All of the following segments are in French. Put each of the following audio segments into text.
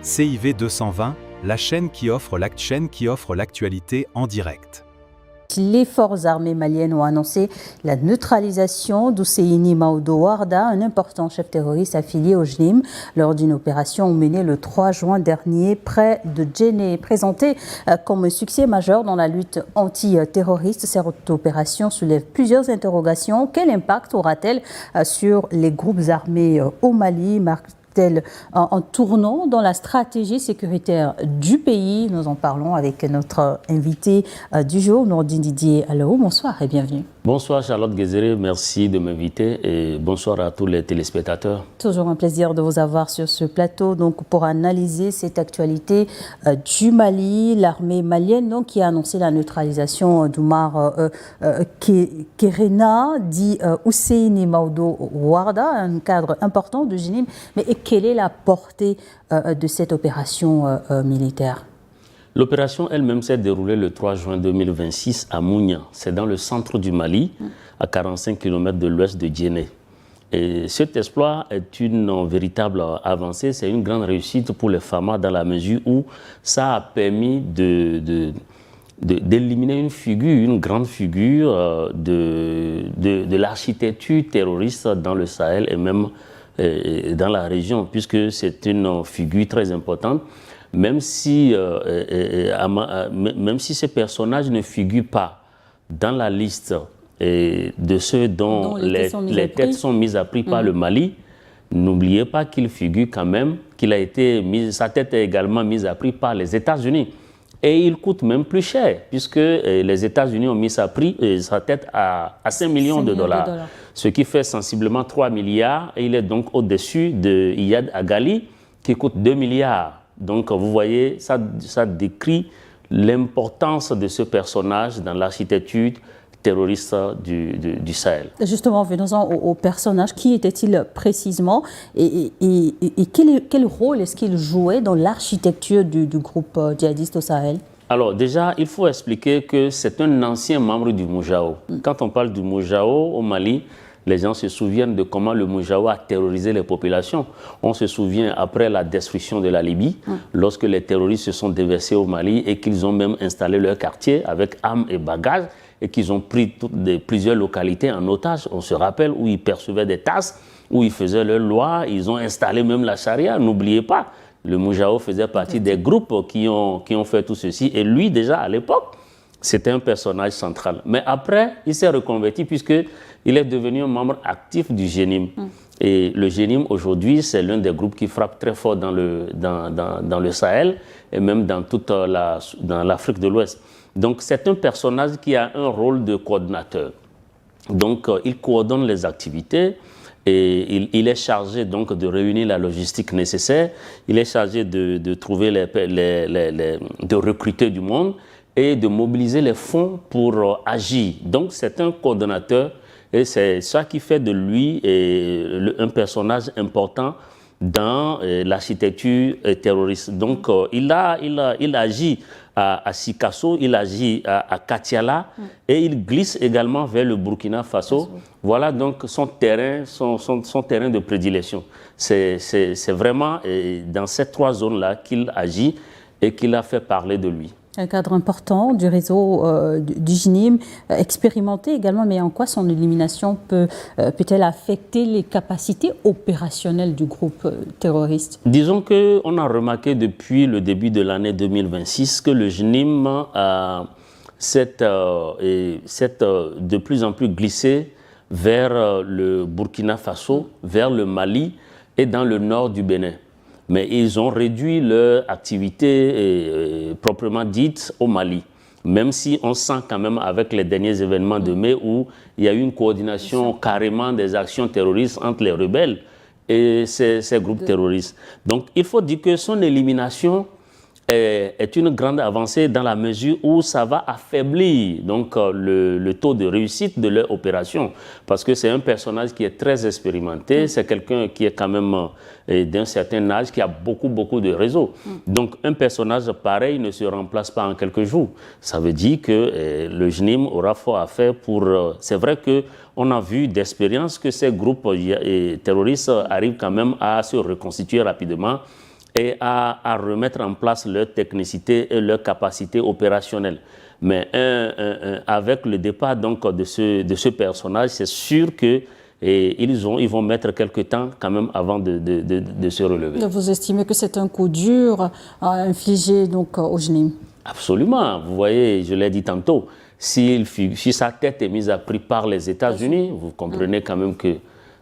CIV 220, la chaîne qui offre l'actualité en direct. Les forces armées maliennes ont annoncé la neutralisation d'Husseini Maodo Warda, un important chef terroriste affilié au JNIM, lors d'une opération menée le 3 juin dernier près de Djenné. Présentée comme un succès majeur dans la lutte antiterroriste, cette opération soulève plusieurs interrogations. Quel impact aura-t-elle sur les groupes armés au Mali? En tournant dans la stratégie sécuritaire du pays? Nous en parlons avec notre invité du jour, Nourdine Didier Alao. Bonsoir et bienvenue. Bonsoir Charlotte Guézéré, merci de m'inviter et bonsoir à tous les téléspectateurs. Toujours un plaisir de vous avoir sur ce plateau donc, pour analyser cette actualité du Mali. L'armée malienne donc, qui a annoncé la neutralisation d'Oumar Kerena, dit Husseini Maodo Warda, un cadre important de JNIM. Mais quelle est la portée de cette opération militaire? L'opération elle-même s'est déroulée le 3 juin 2026 à Mounia. C'est dans le centre du Mali, à 45 km de l'ouest de Djenné. Et cet exploit est une véritable avancée, c'est une grande réussite pour les FAMA dans la mesure où ça a permis d'éliminer une grande figure de l'architecture terroriste dans le Sahel et même dans la région, puisque c'est une figure très importante. Même si ces personnages ne figurent pas dans la liste de ceux dont les têtes sont mises à prix par le Mali, n'oubliez pas qu'il figure quand même, sa tête est également mise à prix par les États-Unis. Et il coûte même plus cher, puisque les États-Unis ont mis sa tête à 5 millions de dollars, ce qui fait sensiblement 3 milliards. Et il est donc au-dessus de Iyad Agali, qui coûte 2 milliards. Donc, vous voyez, ça décrit l'importance de ce personnage dans l'architecture terroriste du Sahel. Justement, venons-en au personnage. Qui était-il précisément et quel rôle est-ce qu'il jouait dans l'architecture du groupe djihadiste au Sahel? Alors déjà, il faut expliquer que c'est un ancien membre du Moujao. Quand on parle du Moujao au Mali, les gens se souviennent de comment le Moujao a terrorisé les populations. On se souvient après la destruction de la Libye, lorsque les terroristes se sont déversés au Mali et qu'ils ont même installé leur quartier avec armes et bagages et qu'ils ont pris plusieurs localités en otage. On se rappelle où ils percevaient des tasses, où ils faisaient leurs lois, ils ont installé même la charia. N'oubliez pas, le Moujao faisait partie des groupes qui ont fait tout ceci. Et lui, déjà à l'époque, c'était un personnage central. Mais après, il s'est reconverti puisqu'il est devenu un membre actif du JNIM. Et le JNIM, aujourd'hui, c'est l'un des groupes qui frappe très fort dans le Sahel et même dans dans l'Afrique de l'Ouest. Donc, c'est un personnage qui a un rôle de coordinateur. Donc, il coordonne les activités et il est chargé donc de réunir la logistique nécessaire. Il est chargé de trouver de recruter du monde et de mobiliser les fonds pour agir. Donc, c'est un coordonnateur et c'est ça qui fait de lui un personnage important dans l'architecture terroriste. Donc, il agit à Sikasso, il agit à Katiala et il glisse également vers le Burkina Faso. Voilà donc son terrain de prédilection. C'est vraiment dans ces trois zones-là qu'il agit et qu'il a fait parler de lui. Un cadre important du réseau du JNIM, expérimenté également, mais en quoi son élimination peut-elle affecter les capacités opérationnelles du groupe terroriste? Disons qu'on a remarqué depuis le début de l'année 2026 que le JNIM s'est de plus en plus glissé vers le Burkina Faso, vers le Mali et dans le nord du Bénin. Mais ils ont réduit leur activité proprement dite au Mali. Même si on sent quand même avec les derniers événements de mai où il y a eu une coordination carrément des actions terroristes entre les rebelles et ces groupes terroristes. Donc il faut dire que son élimination est une grande avancée dans la mesure où ça va affaiblir donc, le taux de réussite de leur opération. Parce que c'est un personnage qui est très expérimenté, c'est quelqu'un qui est quand même d'un certain âge, qui a beaucoup de réseaux. Donc un personnage pareil ne se remplace pas en quelques jours. Ça veut dire que le JNIM aura fort à faire pour... c'est vrai qu'on a vu d'expérience que ces groupes terroristes arrivent quand même à se reconstituer rapidement et à remettre en place leur technicité et leur capacité opérationnelle. Mais avec le départ donc, de ce personnage, c'est sûr que ils vont mettre quelque temps quand même avant de se relever. Vous estimez que c'est un coup dur à infliger donc, au JNIM? Absolument. Vous voyez, je l'ai dit tantôt, si sa tête est mise à prix par les États-Unis, vous comprenez quand même que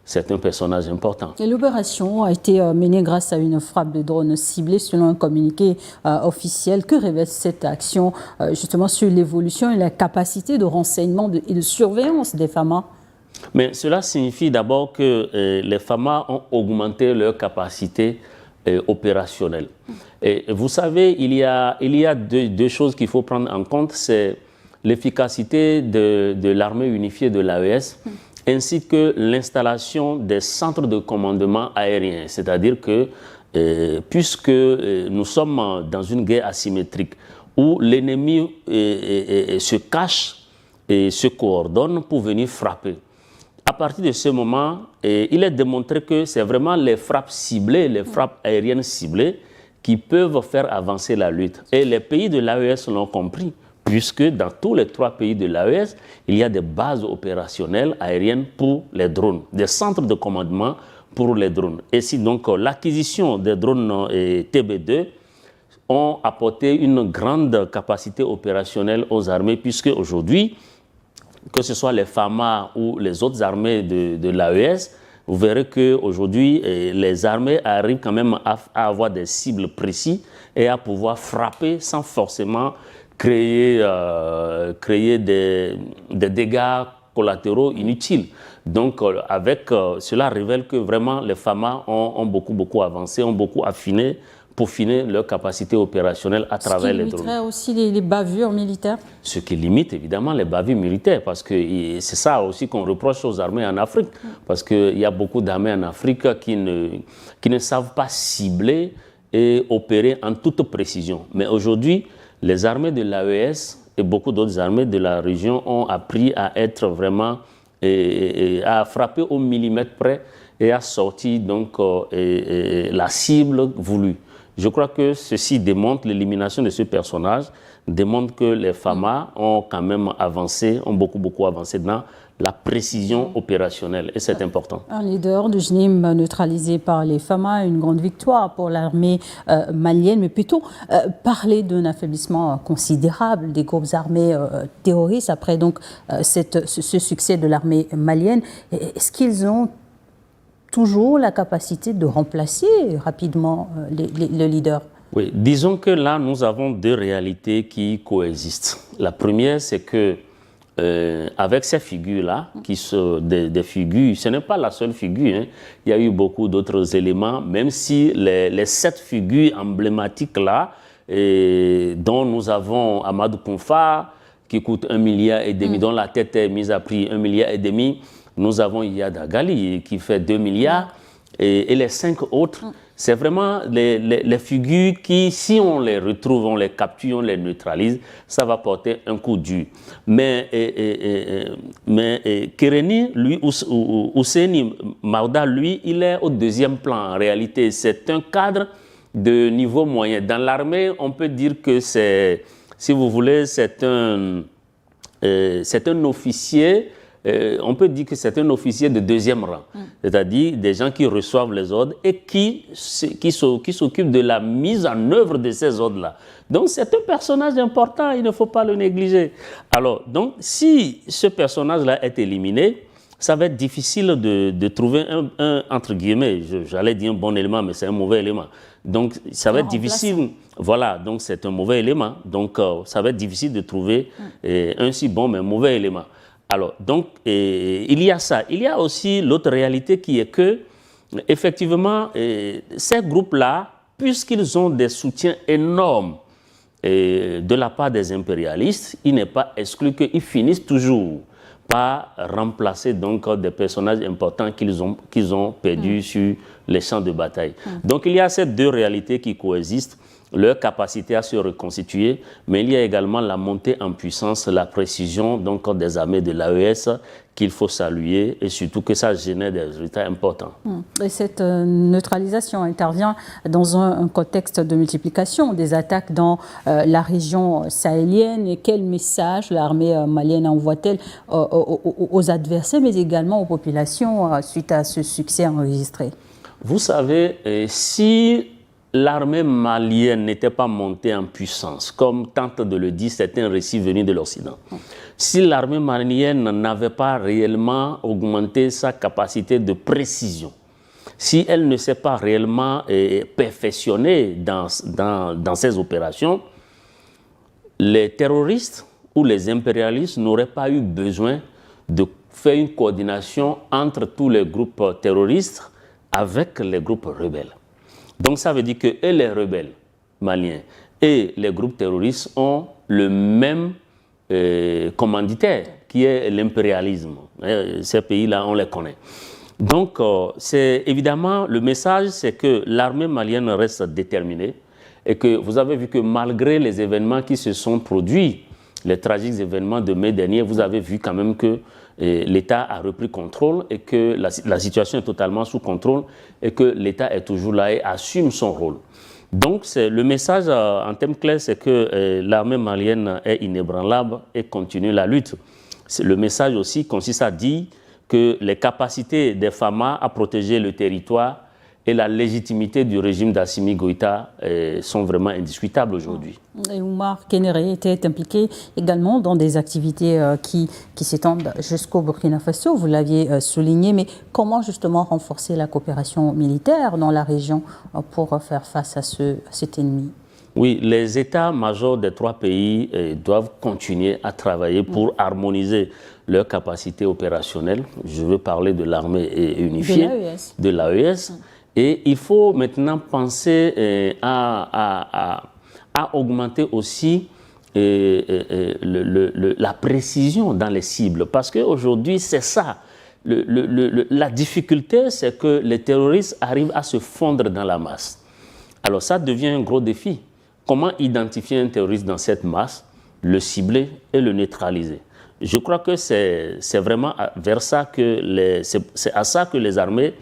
c'est un personnage important. Et l'opération a été menée grâce à une frappe de drone ciblée selon un communiqué officiel. Que révèle cette action justement sur l'évolution et la capacité de renseignement et de surveillance des FAMA? Mais cela signifie d'abord que les FAMA ont augmenté leur capacité opérationnelle. Et vous savez, il y a deux choses qu'il faut prendre en compte, c'est l'efficacité de l'armée unifiée de l'AES, ainsi que l'installation des centres de commandement aérien. C'est-à-dire que, puisque nous sommes dans une guerre asymétrique, où l'ennemi se cache et se coordonne pour venir frapper. À partir de ce moment, il est démontré que c'est vraiment les frappes ciblées, les frappes aériennes ciblées, qui peuvent faire avancer la lutte. Et les pays de l'AES l'ont compris, puisque dans tous les 3 pays de l'AES, il y a des bases opérationnelles aériennes pour les drones, des centres de commandement pour les drones. Et si donc l'acquisition des drones TB2 ont apporté une grande capacité opérationnelle aux armées, puisque aujourd'hui, que ce soit les FAMA ou les autres armées de l'AES, vous verrez qu'aujourd'hui, les armées arrivent quand même à avoir des cibles précises et à pouvoir frapper sans forcément créer des dégâts collatéraux inutiles. Donc, cela révèle que vraiment les FAMA ont beaucoup avancé, ont beaucoup affiné, peaufiner leur capacité opérationnelle à travers les drones. Ce qui limiterait aussi les bavures militaires? Ce qui limite évidemment les bavures militaires, parce que c'est ça aussi qu'on reproche aux armées en Afrique, parce qu'il y a beaucoup d'armées en Afrique qui ne savent pas cibler et opérer en toute précision. Mais aujourd'hui, les armées de l'AES et beaucoup d'autres armées de la région ont appris à être vraiment, à frapper au millimètre près et à sortir donc la cible voulue. Je crois que ceci démontre, l'élimination de ce personnage démontre que les FAMA ont quand même avancé, ont beaucoup avancé dans la précision opérationnelle, et c'est important. Un leader du JNIM neutralisé par les FAMA, une grande victoire pour l'armée malienne, mais plutôt parler d'un affaiblissement considérable des groupes armés terroristes après donc ce succès de l'armée malienne. Est-ce qu'ils ont toujours la capacité de remplacer rapidement le leader? Oui, disons que là, nous avons 2 réalités qui coexistent. La première, c'est que avec ces figures-là, qui sont des figures, ce n'est pas la seule figure, hein. Il y a eu beaucoup d'autres éléments, même si les 7 figures emblématiques-là, dont nous avons Amadou Kounfa, qui coûte 1,5 milliard, dont la tête est mise à prix 1,5 milliard, nous avons Yada Gali qui fait 2 milliards et les 5 autres, c'est vraiment les figures qui, si on les retrouve, on les capture, on les neutralise, ça va porter un coup dur. Mais Kéréni, lui, Ousseini Maouda, lui, il est au 2e plan en réalité. C'est un cadre de niveau moyen. Dans l'armée, on peut dire que c'est, si vous voulez, c'est un officier. On peut dire que c'est un officier de 2e rang, c'est-à-dire des gens qui reçoivent les ordres et qui s'occupent de la mise en œuvre de ces ordres-là. Donc c'est un personnage important, il ne faut pas le négliger. Alors, donc, si ce personnage-là est éliminé, ça va être difficile de trouver un entre guillemets, j'allais dire un bon élément, mais c'est un mauvais élément. Donc ça va être difficile, voilà, donc c'est un mauvais élément, donc ça va être difficile de trouver un si bon mais mauvais élément. Alors, donc, il y a ça. Il y a aussi l'autre réalité qui est que, effectivement, ces groupes-là, puisqu'ils ont des soutiens énormes de la part des impérialistes, il n'est pas exclu qu'ils finissent toujours par remplacer donc des personnages importants qu'ils ont perdus sur les champs de bataille. Donc, il y a ces 2 réalités qui coexistent. leur capacité à se reconstituer, mais il y a également la montée en puissance, la précision donc, des armées de l'AES qu'il faut saluer et surtout que ça génère des résultats importants. Et cette neutralisation intervient dans un contexte de multiplication des attaques dans la région sahélienne. Et quel message l'armée malienne envoie-t-elle aux adversaires, mais également aux populations suite à ce succès enregistré? Vous savez, si l'armée malienne n'était pas montée en puissance, comme tente de le dire certains récits venus de l'Occident, si l'armée malienne n'avait pas réellement augmenté sa capacité de précision, si elle ne s'est pas réellement perfectionnée dans ses opérations, les terroristes ou les impérialistes n'auraient pas eu besoin de faire une coordination entre tous les groupes terroristes avec les groupes rebelles. Donc ça veut dire que et les rebelles maliens et les groupes terroristes ont le même commanditaire, qui est l'impérialisme. Ces pays-là, on les connaît. Donc, c'est évidemment, le message, c'est que l'armée malienne reste déterminée et que vous avez vu que malgré les événements qui se sont produits, les tragiques événements de mai dernier, vous avez vu quand même que l'État a repris contrôle et que la situation est totalement sous contrôle et que l'État est toujours là et assume son rôle. Donc, le message en termes clairs, c'est que l'armée malienne est inébranlable et continue la lutte. Le message aussi consiste à dire que les capacités des FAMA à protéger le territoire et la légitimité du régime d'Assimi Goïta sont vraiment indiscutables aujourd'hui. Et Oumar Kénéré était impliqué également dans des activités qui s'étendent jusqu'au Burkina Faso, vous l'aviez souligné, mais comment justement renforcer la coopération militaire dans la région pour faire face à cet ennemi? Oui, les états-majors des trois pays doivent continuer à travailler pour harmoniser leurs capacités opérationnelles. Je veux parler de l'armée unifiée, de l'AES. Et il faut maintenant penser à augmenter aussi la précision dans les cibles. Parce qu'aujourd'hui, c'est ça. La difficulté, c'est que les terroristes arrivent à se fondre dans la masse. Alors ça devient un gros défi. Comment identifier un terroriste dans cette masse, le cibler et le neutraliser? Je crois que c'est vraiment vers ça c'est à ça que les armées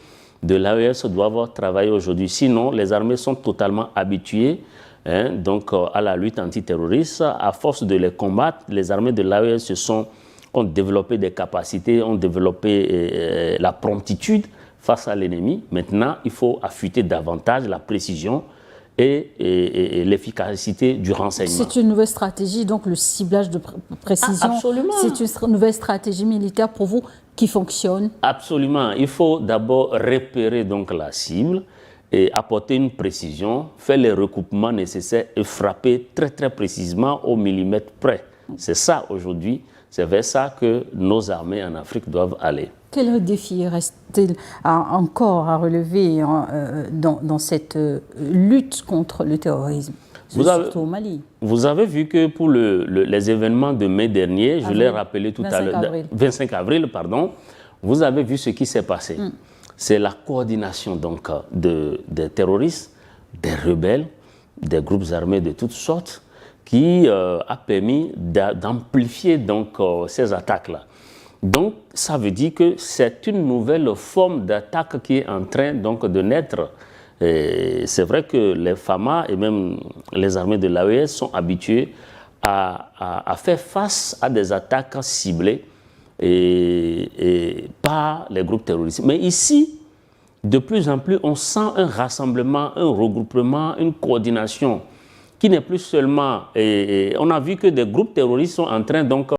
de l'AES doivent travailler aujourd'hui. Sinon, les armées sont totalement habituées donc, à la lutte antiterroriste. À force de les combattre, les armées de l'AES ont développé des capacités, ont développé la promptitude face à l'ennemi. Maintenant, il faut affûter davantage la précision et l'efficacité du renseignement. C'est une nouvelle stratégie, donc le ciblage de précision. Absolument. C'est une nouvelle stratégie militaire pour vous qui fonctionne. Absolument. Il faut d'abord repérer donc la cible et apporter une précision, faire les recoupements nécessaires et frapper très très précisément au millimètre près. C'est ça aujourd'hui, c'est vers ça que nos armées en Afrique doivent aller. Quel défi reste-t-il encore à relever dans cette lutte contre le terrorisme, surtout au Mali? Vous avez vu que pour les événements de mai dernier, je l'ai rappelé tout à l'heure, 25 avril, pardon, vous avez vu ce qui s'est passé. C'est la coordination donc, des terroristes, des rebelles, des groupes armés de toutes sortes, qui a permis d'amplifier donc ces attaques-là. Donc, ça veut dire que c'est une nouvelle forme d'attaque qui est en train donc, de naître. C'est vrai que les FAMA et même les armées de l'AES sont habituées à faire face à des attaques ciblées par les groupes terroristes. Mais ici, de plus en plus, on sent un rassemblement, un regroupement, une coordination qui n'est plus seulement... on a vu que des groupes terroristes sont en train donc